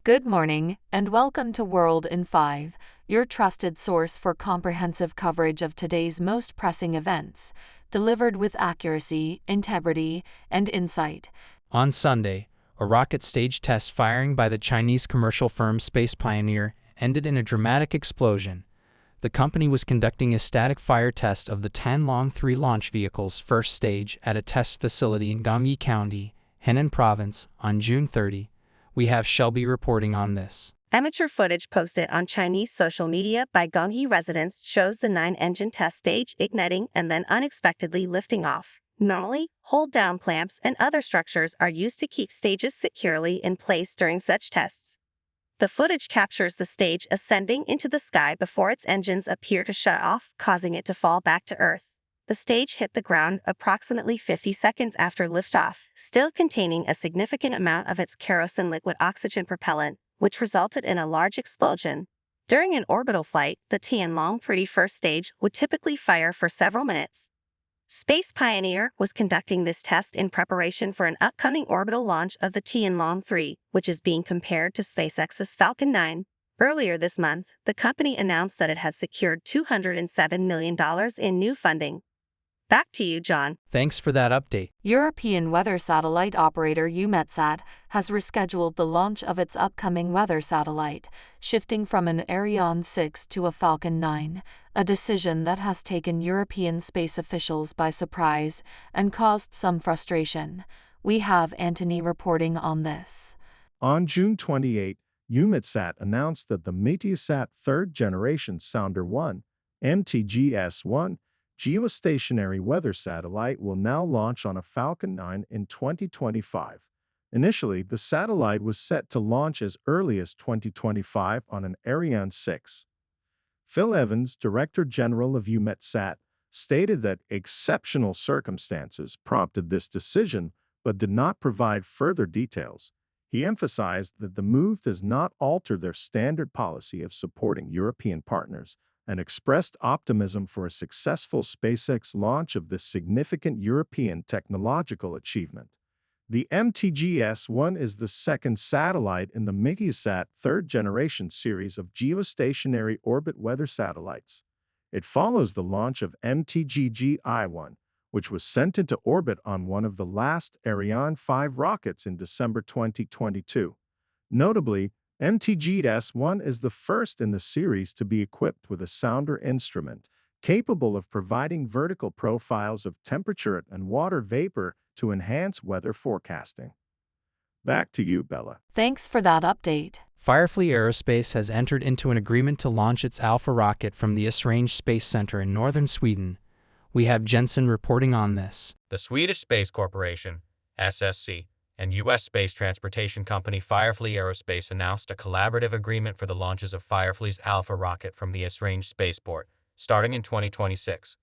Good morning, and welcome to World in 5, your trusted source for comprehensive coverage of today's most pressing events, delivered with accuracy, integrity, and insight. On Sunday, a rocket stage test firing by the Chinese commercial firm Space Pioneer ended in a dramatic explosion. The company was conducting a static fire test of the Tianlong 3 launch vehicle's first stage at a test facility in Gangyi County, Henan Province, on June 30. We have Shelby reporting on this. Amateur footage posted on Chinese social media by Gangyi residents shows the 9-engine test stage igniting and then unexpectedly lifting off. Normally, hold-down clamps and other structures are used to keep stages securely in place during such tests. The footage captures the stage ascending into the sky before its engines appear to shut off, causing it to fall back to Earth. The stage hit the ground approximately 50 seconds after liftoff, still containing a significant amount of its kerosene liquid oxygen propellant, which resulted in a large explosion. During an orbital flight, the Tianlong 3 first stage would typically fire for several minutes. Space Pioneer was conducting this test in preparation for an upcoming orbital launch of the Tianlong 3, which is being compared to SpaceX's Falcon 9. Earlier this month, the company announced that it had secured $207 million in new funding. Back to you, John. Thanks for that update. European weather satellite operator EUMETSAT has rescheduled the launch of its upcoming weather satellite, shifting from an Ariane 6 to a Falcon 9, a decision that has taken European space officials by surprise and caused some frustration. We have Anthony reporting on this. On June 28, EUMETSAT announced that the Meteosat third-generation Sounder 1, MTGS-1, geostationary weather satellite will now launch on a Falcon 9 in 2025. Initially, the satellite was set to launch as early as 2025 on an Ariane 6. Phil Evans, Director General of EUMETSAT, stated that exceptional circumstances prompted this decision but did not provide further details. He emphasized that the move does not alter their standard policy of supporting European partners, and expressed optimism for a successful SpaceX launch of this significant European technological achievement. The MTGS-1 is the second satellite in the Meteosat third-generation series of geostationary orbit weather satellites. It follows the launch of MTGG-I-1, which was sent into orbit on one of the last Ariane 5 rockets in December 2022. Notably, MTGS-1 is the first in the series to be equipped with a sounder instrument, capable of providing vertical profiles of temperature and water vapor to enhance weather forecasting. Back to you, Bella. Thanks for that update. Firefly Aerospace has entered into an agreement to launch its Alpha rocket from the Esrange Space Center in northern Sweden. We have Jensen reporting on this. The Swedish Space Corporation, SSC, and U.S. space transportation company Firefly Aerospace announced a collaborative agreement for the launches of Firefly's Alpha rocket from the Esrange spaceport, starting in 2026.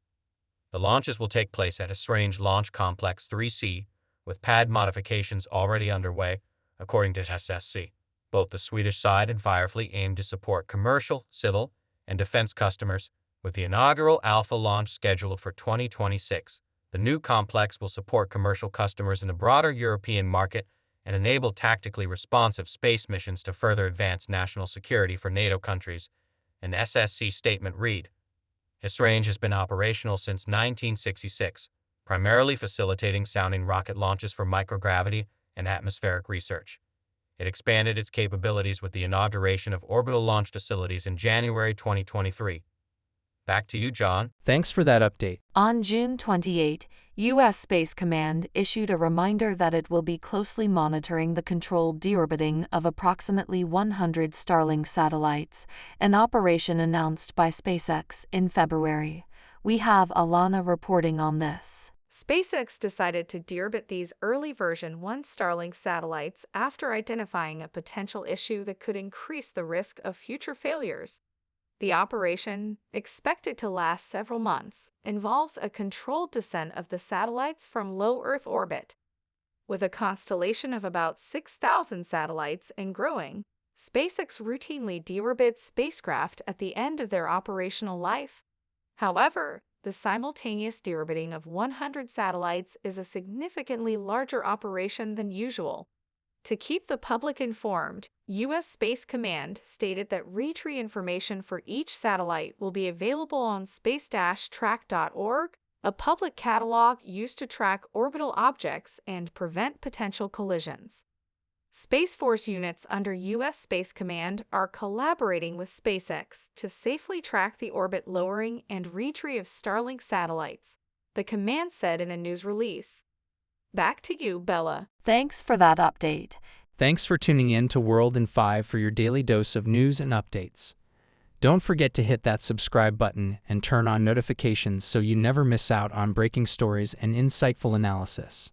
The launches will take place at Esrange Launch Complex 3C, with pad modifications already underway, according to SSC. Both the Swedish side and Firefly aim to support commercial, civil, and defense customers, with the inaugural Alpha launch scheduled for 2026. The new complex will support commercial customers in the broader European market and enable tactically responsive space missions to further advance national security for NATO countries, an SSC statement read. Esrange has been operational since 1966, primarily facilitating sounding rocket launches for microgravity and atmospheric research. It expanded its capabilities with the inauguration of orbital launch facilities in January 2023. Back to you, John. Thanks for that update. On June 28, U.S. Space Command issued a reminder that it will be closely monitoring the controlled deorbiting of approximately 100 Starlink satellites, an operation announced by SpaceX in February. We have Alana reporting on this. SpaceX decided to deorbit these early version 1 Starlink satellites after identifying a potential issue that could increase the risk of future failures. The operation, expected to last several months, involves a controlled descent of the satellites from low Earth orbit. With a constellation of about 6,000 satellites and growing, SpaceX routinely deorbits spacecraft at the end of their operational life. However, the simultaneous deorbiting of 100 satellites is a significantly larger operation than usual. To keep the public informed, U.S. Space Command stated that reentry information for each satellite will be available on space-track.org, a public catalog used to track orbital objects and prevent potential collisions. Space Force units under U.S. Space Command are collaborating with SpaceX to safely track the orbit lowering and reentry of Starlink satellites, the command said in a news release. Back to you, Bella. Thanks for that update. Thanks for tuning in to World in 5 for your daily dose of news and updates. Don't forget to hit that subscribe button and turn on notifications so you never miss out on breaking stories and insightful analysis.